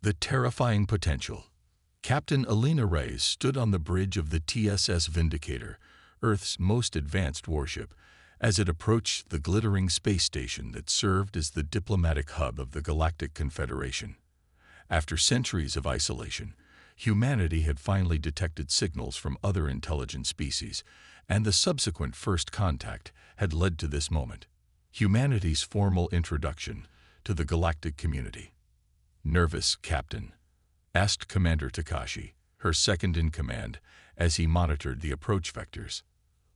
The terrifying potential. Captain Alina Reyes stood on the bridge of the TSS Vindicator, Earth's most advanced warship, as it approached the glittering space station that served as the diplomatic hub of the Galactic Confederation. After centuries of isolation, humanity had finally detected signals from other intelligent species, and the subsequent first contact had led to this moment, humanity's formal introduction to the galactic community. "Nervous, Captain?" asked Commander Takashi, her second-in-command, as he monitored the approach vectors.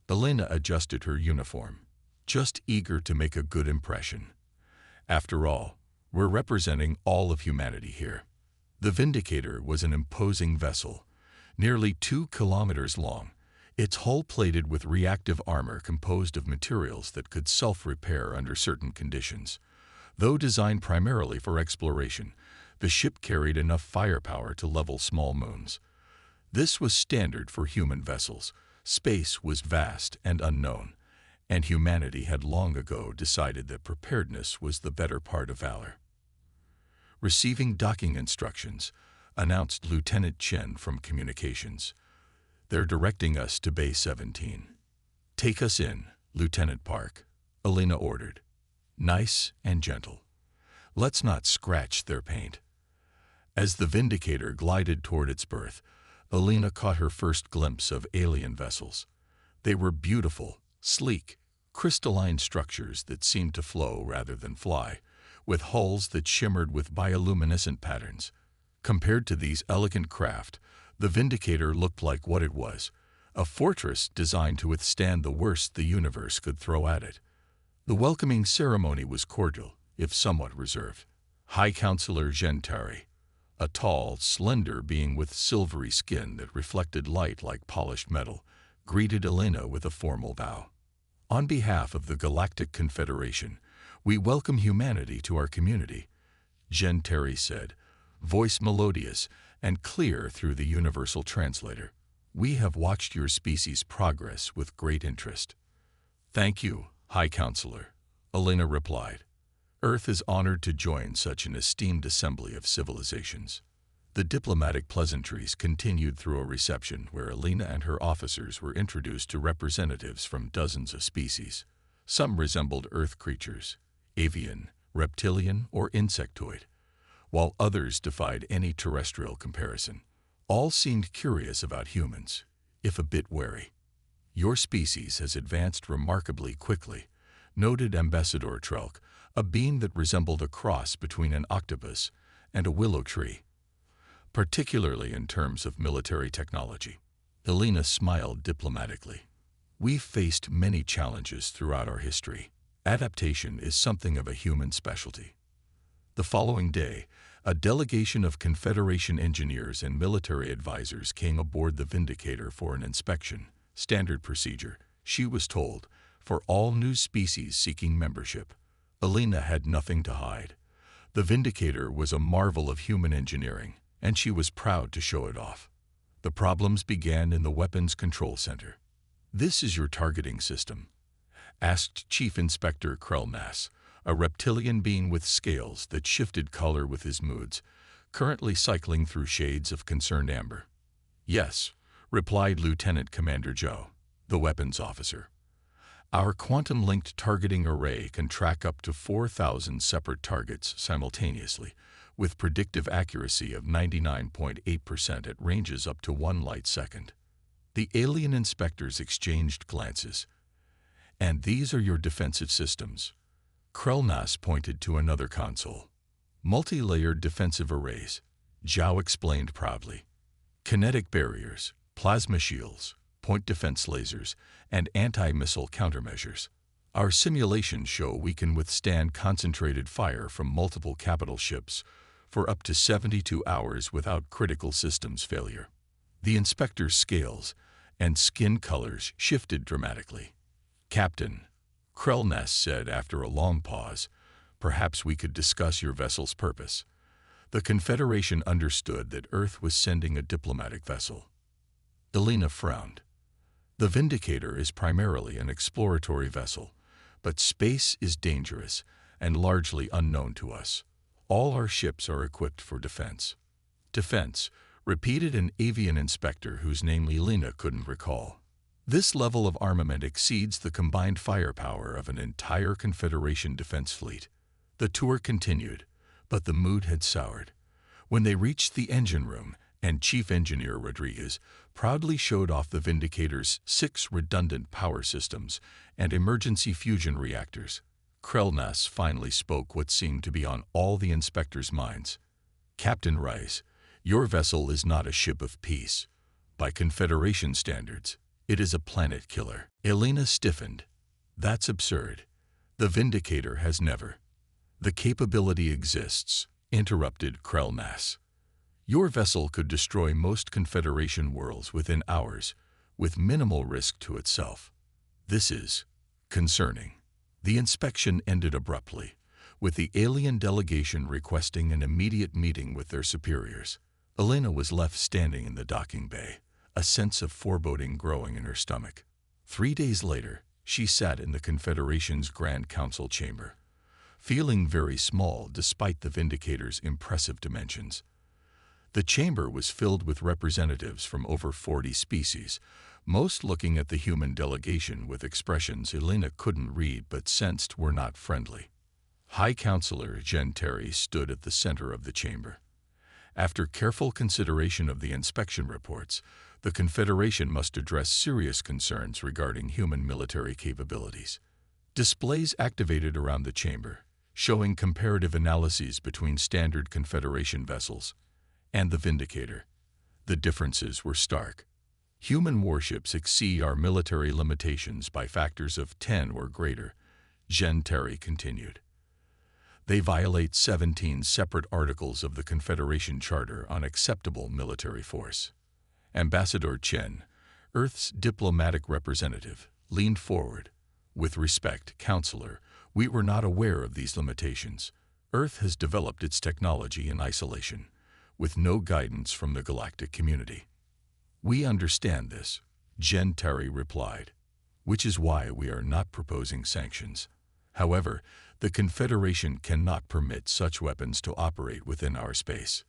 Alina adjusted her uniform, just eager to make a good impression. After all, we're representing all of humanity here. The Vindicator was an imposing vessel, nearly 2 kilometers long, its hull plated with reactive armor composed of materials that could self-repair under certain conditions. Though designed primarily for exploration, the ship carried enough firepower to level small moons. This was standard for human vessels. Space was vast and unknown, and humanity had long ago decided that preparedness was the better part of valor. "Receiving docking instructions," announced Lieutenant Chen from Communications. "They're directing us to Bay 17. "Take us in, Lieutenant Park," Alina ordered. "Nice and gentle. Let's not scratch their paint." As the Vindicator glided toward its berth, Alina caught her first glimpse of alien vessels. They were beautiful, sleek, crystalline structures that seemed to flow rather than fly, with hulls that shimmered with bioluminescent patterns. Compared to these elegant craft, the Vindicator looked like what it was, a fortress designed to withstand the worst the universe could throw at it. The welcoming ceremony was cordial, if somewhat reserved. High Counselor Gentari, a tall, slender being with silvery skin that reflected light like polished metal, greeted Alina with a formal bow. "On behalf of the Galactic Confederation, we welcome humanity to our community," Gentari said, voice melodious and clear through the universal translator. "We have watched your species' progress with great interest." "Thank you, High Counselor," Alina replied. "Earth is honored to join such an esteemed assembly of civilizations." The diplomatic pleasantries continued through a reception where Alina and her officers were introduced to representatives from dozens of species. Some resembled Earth creatures, avian, reptilian, or insectoid, while others defied any terrestrial comparison. All seemed curious about humans, if a bit wary. "Your species has advanced remarkably quickly," noted Ambassador Trelk, a being that resembled a cross between an octopus and a willow tree, particularly in terms of military technology. Alina smiled diplomatically. "We've faced many challenges throughout our history. Adaptation is something of a human specialty." The following day, a delegation of Confederation engineers and military advisors came aboard the Vindicator for an inspection, standard procedure, she was told, for all new species seeking membership. Alina had nothing to hide. The Vindicator was a marvel of human engineering, and she was proud to show it off. The problems began in the Weapons Control Center. "This is your targeting system?" asked Chief Inspector Krellnass, a reptilian being with scales that shifted color with his moods, currently cycling through shades of concerned amber. "Yes," replied Lieutenant Commander Joe, the weapons officer. "Our quantum-linked targeting array can track up to 4,000 separate targets simultaneously, with predictive accuracy of 99.8% at ranges up to 1 light second." The alien inspectors exchanged glances. "And these are your defensive systems?" Krellnass pointed to another console. "Multi-layered defensive arrays," Zhao explained proudly. "Kinetic barriers, plasma shields, point defense lasers, and anti-missile countermeasures. Our simulations show we can withstand concentrated fire from multiple capital ships for up to 72 hours without critical systems failure." The inspector's scales and skin colors shifted dramatically. "Captain," Krellnass said after a long pause, "perhaps we could discuss your vessel's purpose." The Confederation understood that Earth was sending a diplomatic vessel. Alina frowned. "The Vindicator is primarily an exploratory vessel, but space is dangerous and largely unknown to us. All our ships are equipped for defense. Defense, repeated an avian inspector whose name Elena couldn't recall. This level of armament exceeds the combined firepower of an entire Confederation defense fleet. The tour continued, but the mood had soured. When they reached the engine room, and Chief Engineer Rodriguez proudly showed off the Vindicator's 6 redundant power systems and emergency fusion reactors, Krellnas finally spoke what seemed to be on all the inspectors' minds. "Captain Rice, your vessel is not a ship of peace. By Confederation standards, it is a planet killer." Elena stiffened. "That's absurd. The Vindicator has never." "The capability exists," interrupted Krellnas. "Your vessel could destroy most Confederation worlds within hours, with minimal risk to itself. This is concerning." The inspection ended abruptly, with the alien delegation requesting an immediate meeting with their superiors. Elena was left standing in the docking bay, a sense of foreboding growing in her stomach. 3 days later, she sat in the Confederation's Grand Council chamber, feeling very small despite the Vindicator's impressive dimensions. The chamber was filled with representatives from over 40 species, most looking at the human delegation with expressions Elena couldn't read but sensed were not friendly. High Counselor Jen Terry stood at the center of the chamber. After careful consideration of the inspection reports, the Confederation must address serious concerns regarding human military capabilities. Displays activated around the chamber, showing comparative analyses between standard Confederation vessels and the Vindicator. The differences were stark. "Human warships exceed our military limitations by factors of 10 or greater," Jen Terry continued. "They violate 17 separate articles of the Confederation Charter on acceptable military force." Ambassador Chen, Earth's diplomatic representative, leaned forward. "With respect, Counselor, we were not aware of these limitations. Earth has developed its technology in isolation, with no guidance from the galactic community." "We understand this," Jen Terry replied, "which is why we are not proposing sanctions. However, the Confederation cannot permit such weapons to operate within our space."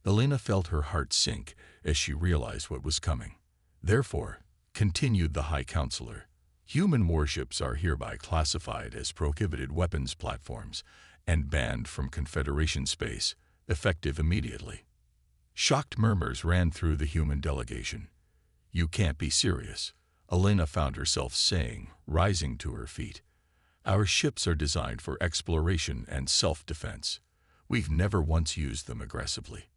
Elena felt her heart sink as she realized what was coming. "Therefore," continued the High Counselor, "human warships are hereby classified as prohibited weapons platforms and banned from Confederation space, effective immediately." Shocked murmurs ran through the human delegation. "You can't be serious," Elena found herself saying, rising to her feet. "Our ships are designed for exploration and self-defense. We've never once used them aggressively."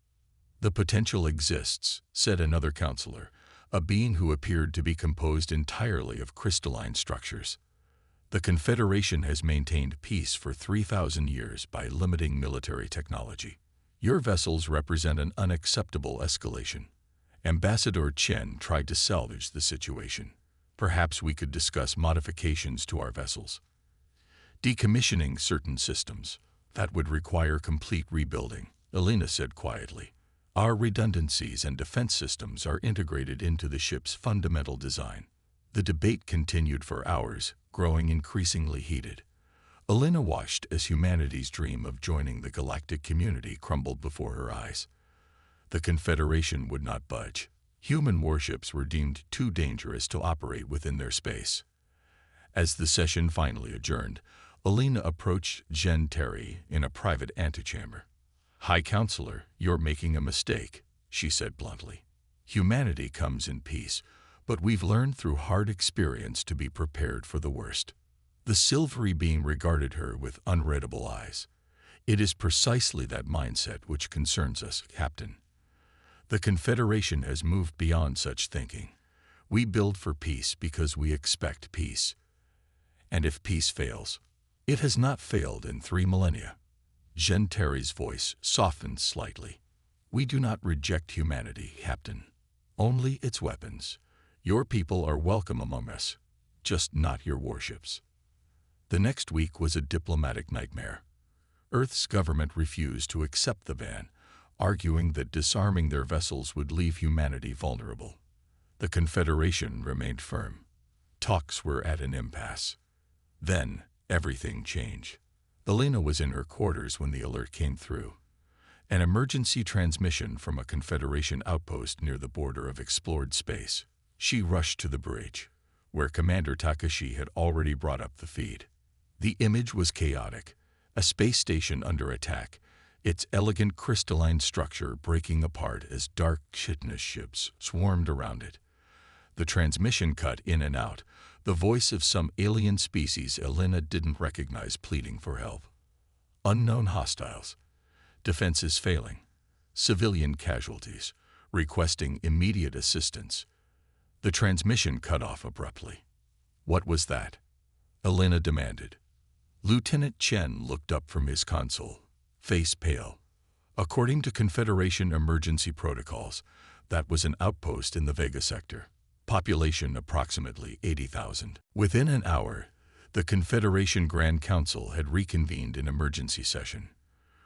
"The potential exists," said another counselor, a being who appeared to be composed entirely of crystalline structures. "The Confederation has maintained peace for 3,000 years by limiting military technology. Your vessels represent an unacceptable escalation." Ambassador Chen tried to salvage the situation. "Perhaps we could discuss modifications to our vessels. Decommissioning certain systems. That would require complete rebuilding," Elena said quietly. "Our redundancies and defense systems are integrated into the ship's fundamental design." The debate continued for hours, growing increasingly heated. Elena watched as humanity's dream of joining the galactic community crumbled before her eyes. The Confederation would not budge. Human warships were deemed too dangerous to operate within their space. As the session finally adjourned, Elena approached Jen Terry in a private antechamber. "High Counselor, you're making a mistake," she said bluntly. "Humanity comes in peace, but we've learned through hard experience to be prepared for the worst." The silvery being regarded her with unreadable eyes. "It is precisely that mindset which concerns us, Captain. The Confederation has moved beyond such thinking. We build for peace because we expect peace. And if peace fails, it has not failed in 3 millennia. Jen Terry's voice softened slightly. "We do not reject humanity, Captain. Only its weapons. Your people are welcome among us, just not your warships." The next week was a diplomatic nightmare. Earth's government refused to accept the ban, arguing that disarming their vessels would leave humanity vulnerable. The Confederation remained firm. Talks were at an impasse. Then, everything changed. Elena was in her quarters when the alert came through. An emergency transmission from a Confederation outpost near the border of explored space. She rushed to the bridge, where Commander Takashi had already brought up the feed. The image was chaotic, a space station under attack, its elegant crystalline structure breaking apart as dark chitinous ships swarmed around it. The transmission cut in and out, the voice of some alien species Elena didn't recognize pleading for help. Unknown hostiles, defenses failing, civilian casualties, requesting immediate assistance. The transmission cut off abruptly. What was that? Elena demanded. Lieutenant Chen looked up from his console, face pale. According to Confederation emergency protocols, that was an outpost in the Vega sector. Population approximately 80,000. Within an hour, the Confederation Grand Council had reconvened in emergency session.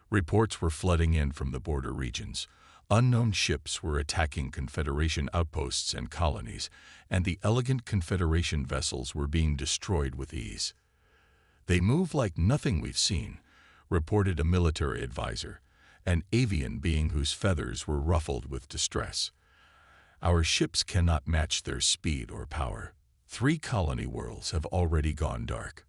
Reports were flooding in from the border regions. Unknown ships were attacking Confederation outposts and colonies, and the elegant Confederation vessels were being destroyed with ease. "They move like nothing we've seen," reported a military advisor, an avian being whose feathers were ruffled with distress. "Our ships cannot match their speed or power. 3 colony worlds have already gone dark."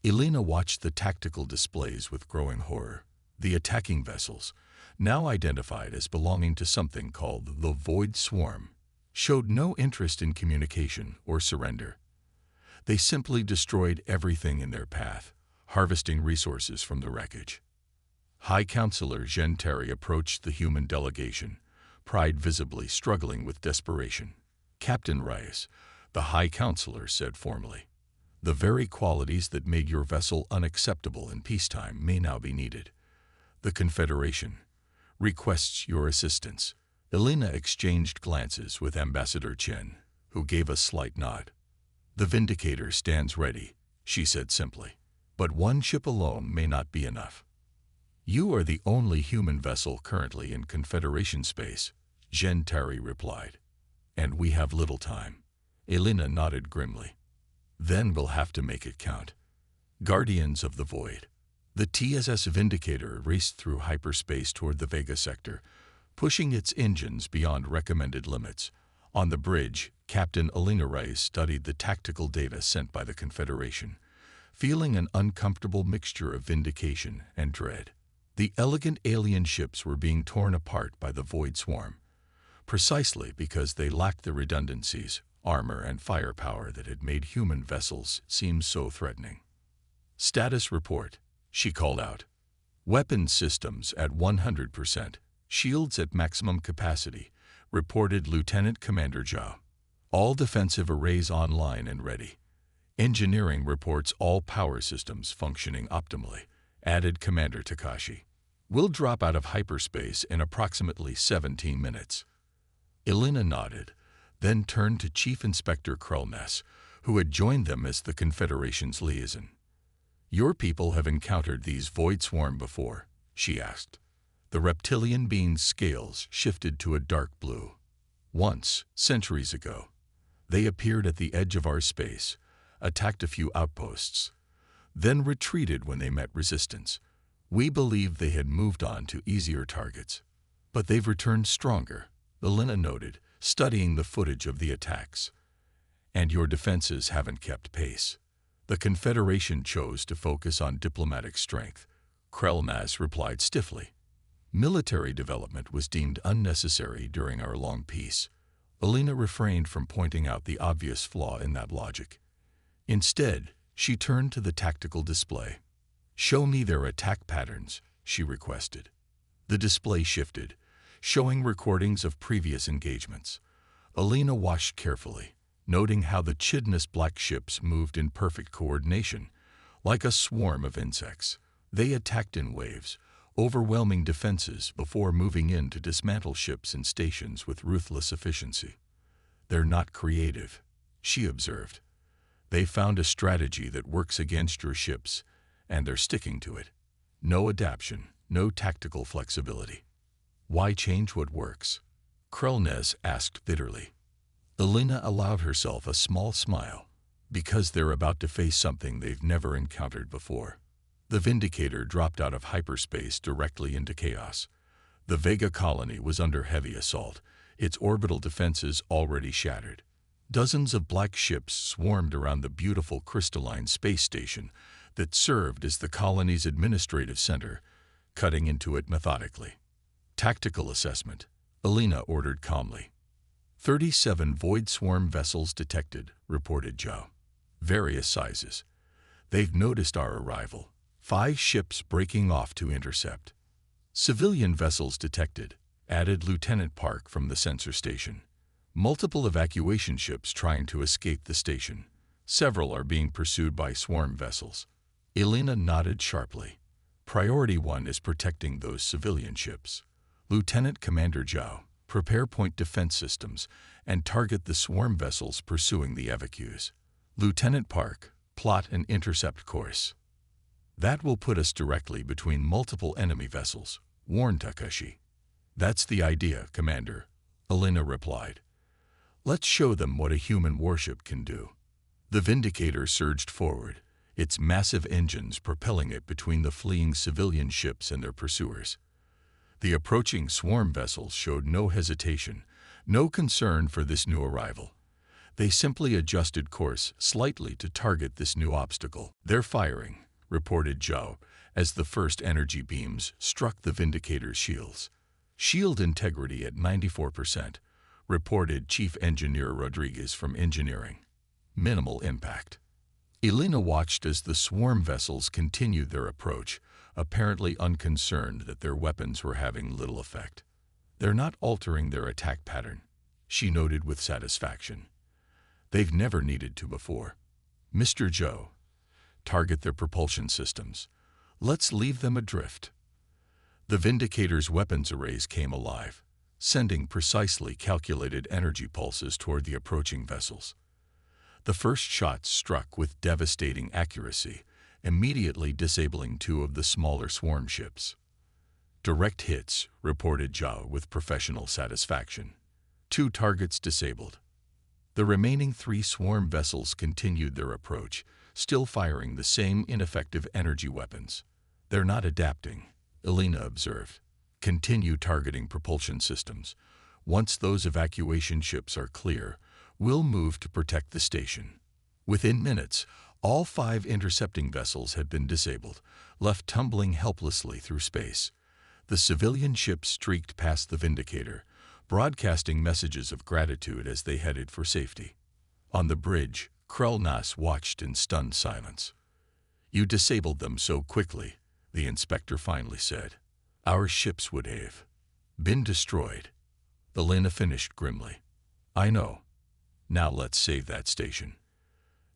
Elena watched the tactical displays with growing horror. The attacking vessels, now identified as belonging to something called the Void Swarm, showed no interest in communication or surrender. They simply destroyed everything in their path, harvesting resources from the wreckage. High Counselor Zhen Terry approached the human delegation, pride visibly struggling with desperation. "Captain Reyes," the High Counselor said formally, "the very qualities that made your vessel unacceptable in peacetime may now be needed. The Confederation requests your assistance." Elena exchanged glances with Ambassador Chen, who gave a slight nod. "The Vindicator stands ready," she said simply. "But one ship alone may not be enough." "You are the only human vessel currently in Confederation space," Zhen Terry replied. "And we have little time." Elena nodded grimly. "Then we'll have to make it count." Guardians of the Void. The TSS Vindicator raced through hyperspace toward the Vega sector, pushing its engines beyond recommended limits. On the bridge, Captain Elena Reyes studied the tactical data sent by the Confederation, feeling an uncomfortable mixture of vindication and dread. The elegant alien ships were being torn apart by the Void Swarm, precisely because they lacked the redundancies, armor, and firepower that had made human vessels seem so threatening. "Status report," she called out. "Weapons systems at 100%, shields at maximum capacity," reported Lieutenant Commander Zhao. "All defensive arrays online and ready. Engineering reports all power systems functioning optimally," added Commander Takashi. "We'll drop out of hyperspace in approximately 17 minutes. Elena nodded, then turned to Chief Inspector Krellness, who had joined them as the Confederation's liaison. "Your people have encountered these Void Swarm before?" she asked. The reptilian being's scales shifted to a dark blue. "Once, centuries ago. They appeared at the edge of our space, attacked a few outposts, then retreated when they met resistance. We believed they had moved on to easier targets. But they've returned stronger," Elena noted, studying the footage of the attacks. "And your defenses haven't kept pace." The Confederation chose to focus on diplomatic strength, Krellness replied stiffly. "Military development was deemed unnecessary during our long peace." Elena refrained from pointing out the obvious flaw in that logic. Instead, she turned to the tactical display. "Show me their attack patterns," she requested. The display shifted, showing recordings of previous engagements. Elena watched carefully, noting how the chitinous black ships moved in perfect coordination, like a swarm of insects. They attacked in waves, overwhelming defenses before moving in to dismantle ships and stations with ruthless efficiency. "They're not creative," she observed. "They found a strategy that works against your ships, and they're sticking to it. No adaptation, no tactical flexibility." "Why change what works?" Krellness asked bitterly. Elena allowed herself a small smile. "Because they're about to face something they've never encountered before. The Vindicator dropped out of hyperspace directly into chaos. The Vega colony was under heavy assault, its orbital defenses already shattered. Dozens of black ships swarmed around the beautiful crystalline space station that served as the colony's administrative center, cutting into it methodically. Tactical assessment, Alina ordered calmly. 37 void swarm vessels detected, reported Joe. Various sizes. They've noticed our arrival. 5 ships breaking off to intercept. Civilian vessels detected, added Lieutenant Park from the sensor station. Multiple evacuation ships trying to escape the station. Several are being pursued by swarm vessels. Elena nodded sharply. Priority 1 is protecting those civilian ships. Lieutenant Commander Zhao, prepare point defense systems and target the swarm vessels pursuing the evacuees. Lieutenant Park, plot an intercept course. That will put us directly between multiple enemy vessels, warned Takashi. That's the idea, Commander, Elena replied. Let's show them what a human warship can do. The Vindicator surged forward, its massive engines propelling it between the fleeing civilian ships and their pursuers. The approaching swarm vessels showed no hesitation, no concern for this new arrival. They simply adjusted course slightly to target this new obstacle. They're firing, reported Zhao, as the first energy beams struck the Vindicator's shields. Shield integrity at 94%, reported Chief Engineer Rodriguez from Engineering. Minimal impact. Elena watched as the swarm vessels continued their approach, apparently unconcerned that their weapons were having little effect. They're not altering their attack pattern, she noted with satisfaction. They've never needed to before. Mr. Zhou, target their propulsion systems. Let's leave them adrift. The Vindicator's weapons arrays came alive, sending precisely calculated energy pulses toward the approaching vessels. The first shots struck with devastating accuracy, immediately disabling 2 of the smaller swarm ships. Direct hits, reported Zhao with professional satisfaction. 2 targets disabled. The remaining 3 swarm vessels continued their approach, still firing the same ineffective energy weapons. They're not adapting, Elena observed. Continue targeting propulsion systems. Once those evacuation ships are clear, we'll move to protect the station. Within minutes, all 5 intercepting vessels had been disabled, left tumbling helplessly through space. The civilian ships streaked past the Vindicator, broadcasting messages of gratitude as they headed for safety. On the bridge, Krelnas watched in stunned silence. You disabled them so quickly, the inspector finally said. Our ships would have been destroyed. Elena finished grimly. I know. Now let's save that station.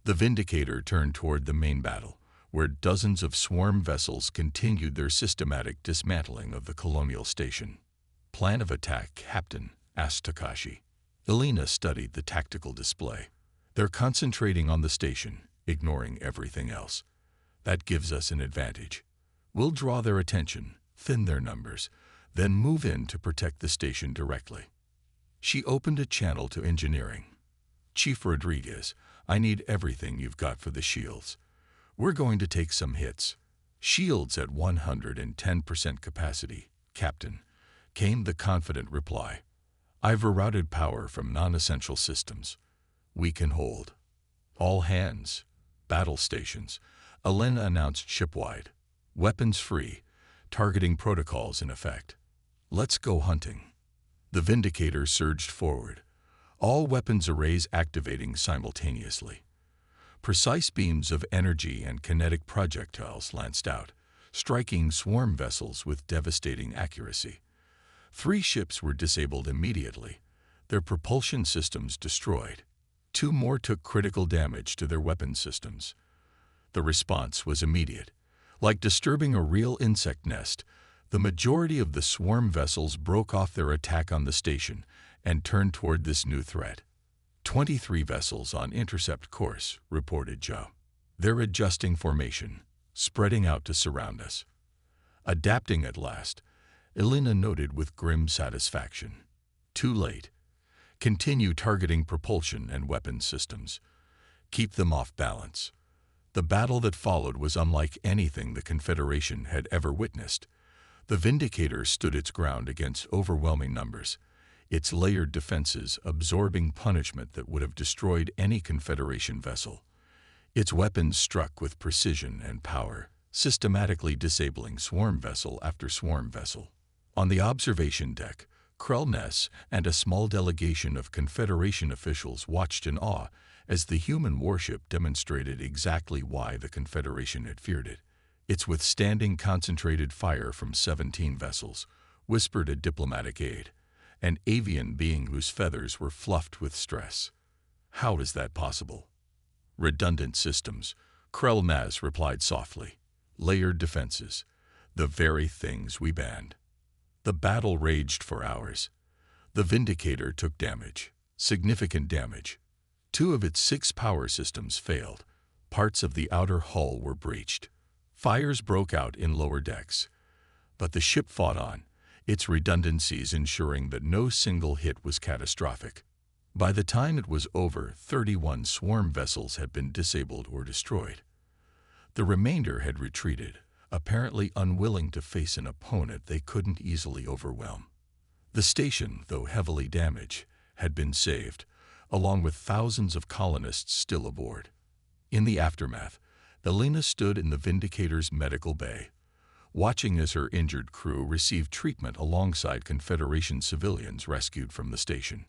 The Vindicator turned toward the main battle, where dozens of swarm vessels continued their systematic dismantling of the colonial station. Plan of attack, Captain, asked Takashi. Elena studied the tactical display. They're concentrating on the station, ignoring everything else. That gives us an advantage. We'll draw their attention, thin their numbers, then move in to protect the station directly. She opened a channel to engineering. Chief Rodriguez, I need everything you've got for the shields. We're going to take some hits. Shields at 110% capacity, Captain, came the confident reply. I've rerouted power from non-essential systems. We can hold. All hands. Battle stations. Elena announced shipwide. Weapons free. Targeting protocols in effect. Let's go hunting. The Vindicator surged forward. All weapons arrays activating simultaneously. Precise beams of energy and kinetic projectiles lanced out, striking swarm vessels with devastating accuracy. 3 ships were disabled immediately, their propulsion systems destroyed. 2 more took critical damage to their weapon systems. The response was immediate. Like disturbing a real insect nest, the majority of the swarm vessels broke off their attack on the station and turned toward this new threat. 23 vessels on intercept course, reported Zhou. They're adjusting formation, spreading out to surround us. Adapting at last, Elena noted with grim satisfaction. Too late. Continue targeting propulsion and weapon systems. Keep them off balance. The battle that followed was unlike anything the Confederation had ever witnessed. The Vindicator stood its ground against overwhelming numbers, its layered defenses absorbing punishment that would have destroyed any Confederation vessel. Its weapons struck with precision and power, systematically disabling swarm vessel after swarm vessel. On the observation deck, Krell Ness and a small delegation of Confederation officials watched in awe as the human warship demonstrated exactly why the Confederation had feared it. Its withstanding concentrated fire from 17 vessels whispered a diplomatic aid, an avian being whose feathers were fluffed with stress. How is that possible? Redundant systems, Krell Ness replied softly. Layered defenses, the very things we banned. The battle raged for hours. The Vindicator took damage, significant damage. 2 of its 6 power systems failed. Parts of the outer hull were breached. Fires broke out in lower decks. But the ship fought on, its redundancies ensuring that no single hit was catastrophic. By the time it was over, 31 swarm vessels had been disabled or destroyed. The remainder had retreated, apparently unwilling to face an opponent they couldn't easily overwhelm. The station, though heavily damaged, had been saved, along with thousands of colonists still aboard. In the aftermath, Elena stood in the Vindicator's medical bay, watching as her injured crew received treatment alongside Confederation civilians rescued from the station.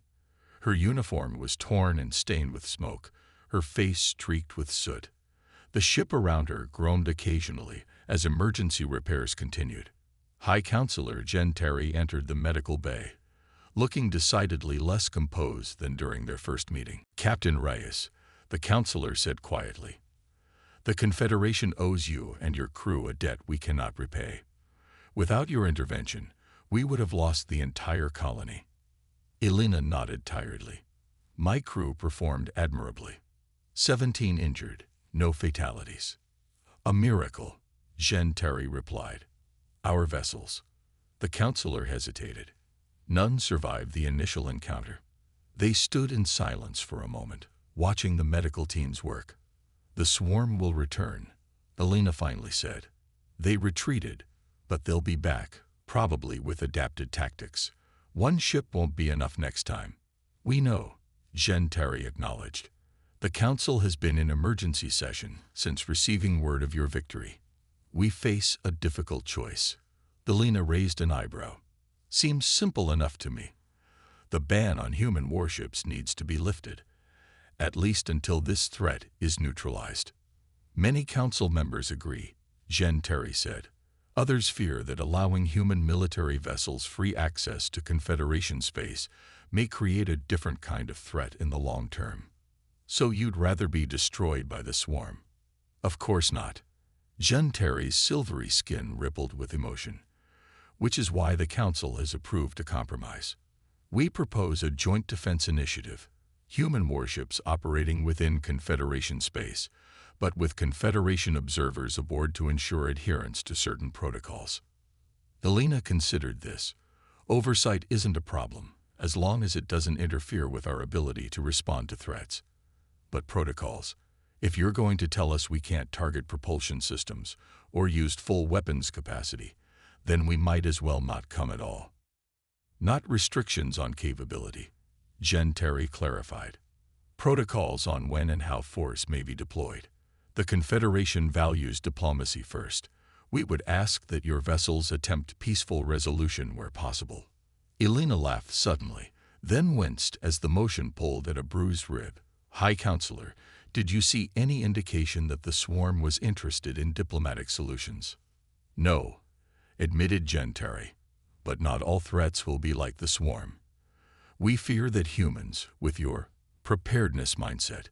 Her uniform was torn and stained with smoke, her face streaked with soot. The ship around her groaned occasionally as emergency repairs continued. High Counselor Jen Terry entered the medical bay, looking decidedly less composed than during their first meeting. Captain Reyes, the counselor said quietly, "The Confederation owes you and your crew a debt we cannot repay. Without your intervention, we would have lost the entire colony." Elena nodded tiredly. "My crew performed admirably. 17 injured, no fatalities." "A miracle," Jen Terry replied. "Our vessels." The counselor hesitated. None survived the initial encounter. They stood in silence for a moment, watching the medical team's work. "The swarm will return," Elena finally said. "They retreated, but they'll be back, probably with adapted tactics. One ship won't be enough next time." "We know," Jen Terry acknowledged. "The Council has been in emergency session since receiving word of your victory. We face a difficult choice." Elena raised an eyebrow. "Seems simple enough to me. The ban on human warships needs to be lifted, at least until this threat is neutralized." "Many Council members agree," Jen Terry said. "Others fear that allowing human military vessels free access to Confederation space may create a different kind of threat in the long term." "So you'd rather be destroyed by the swarm?" "Of course not." Jen Terry's silvery skin rippled with emotion. "Which is why the Council has approved a compromise. We propose a joint defense initiative, human warships operating within Confederation space, but with Confederation observers aboard to ensure adherence to certain protocols." Elena considered this. "Oversight isn't a problem, as long as it doesn't interfere with our ability to respond to threats. But protocols, if you're going to tell us we can't target propulsion systems or use full weapons capacity, then we might as well not come at all." "Not restrictions on capability," Jen Terry clarified. "Protocols on when and how force may be deployed. The Confederation values diplomacy first. We would ask that your vessels attempt peaceful resolution where possible." Elena laughed suddenly, then winced as the motion pulled at a bruised rib. "High Counselor, did you see any indication that the swarm was interested in diplomatic solutions?" "No," admitted Jen Terry, "but not all threats will be like the swarm. We fear that humans, with your preparedness mindset,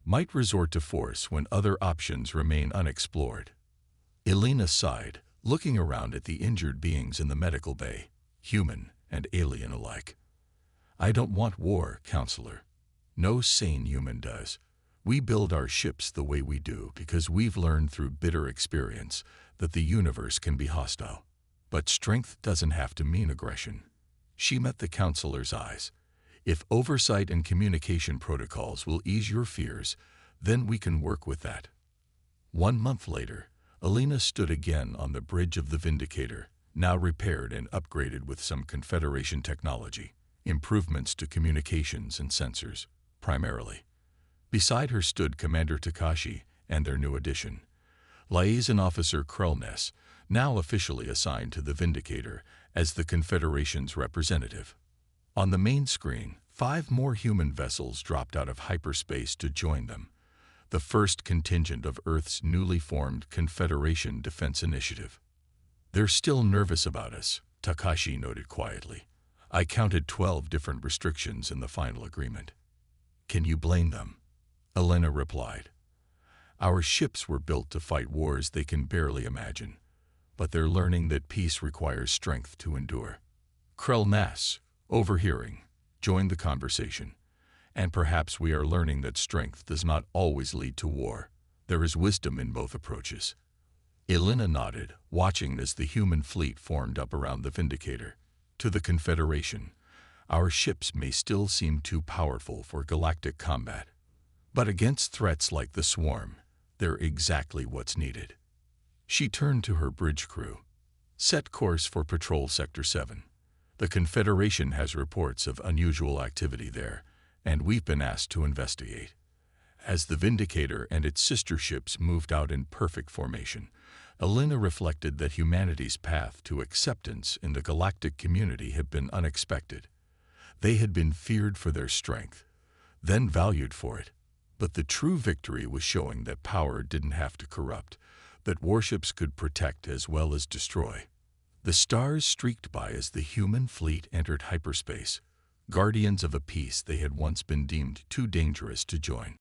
might resort to force when other options remain unexplored." Elena sighed, looking around at the injured beings in the medical bay, human and alien alike. "I don't want war, Counselor. No sane human does. We build our ships the way we do because we've learned through bitter experience that the universe can be hostile. But strength doesn't have to mean aggression." She met the counselor's eyes. "If oversight and communication protocols will ease your fears, then we can work with that." 1 month later, Alina stood again on the bridge of the Vindicator, now repaired and upgraded with some Confederation technology, improvements to communications and sensors, primarily. Beside her stood Commander Takashi and their new addition, Liaison Officer Krellness, now officially assigned to the Vindicator as the Confederation's representative. On the main screen, 5 more human vessels dropped out of hyperspace to join them, the first contingent of Earth's newly formed Confederation Defense Initiative. "They're still nervous about us," Takashi noted quietly. "I counted 12 different restrictions in the final agreement." "Can you blame them?" Alina replied. "Our ships were built to fight wars they can barely imagine, but they're learning that peace requires strength to endure." Krellness, overhearing, joined the conversation. "And perhaps we are learning that strength does not always lead to war. There is wisdom in both approaches." Alina nodded, watching as the human fleet formed up around the Vindicator. "To the Confederation, our ships may still seem too powerful for galactic combat, but against threats like the Swarm, they're exactly what's needed." She turned to her bridge crew. "Set course for Patrol Sector 7. The Confederation has reports of unusual activity there, and we've been asked to investigate." As the Vindicator and its sister ships moved out in perfect formation, Alina reflected that humanity's path to acceptance in the galactic community had been unexpected. They had been feared for their strength, then valued for it. But the true victory was showing that power didn't have to corrupt, that warships could protect as well as destroy. The stars streaked by as the human fleet entered hyperspace, guardians of a peace they had once been deemed too dangerous to join.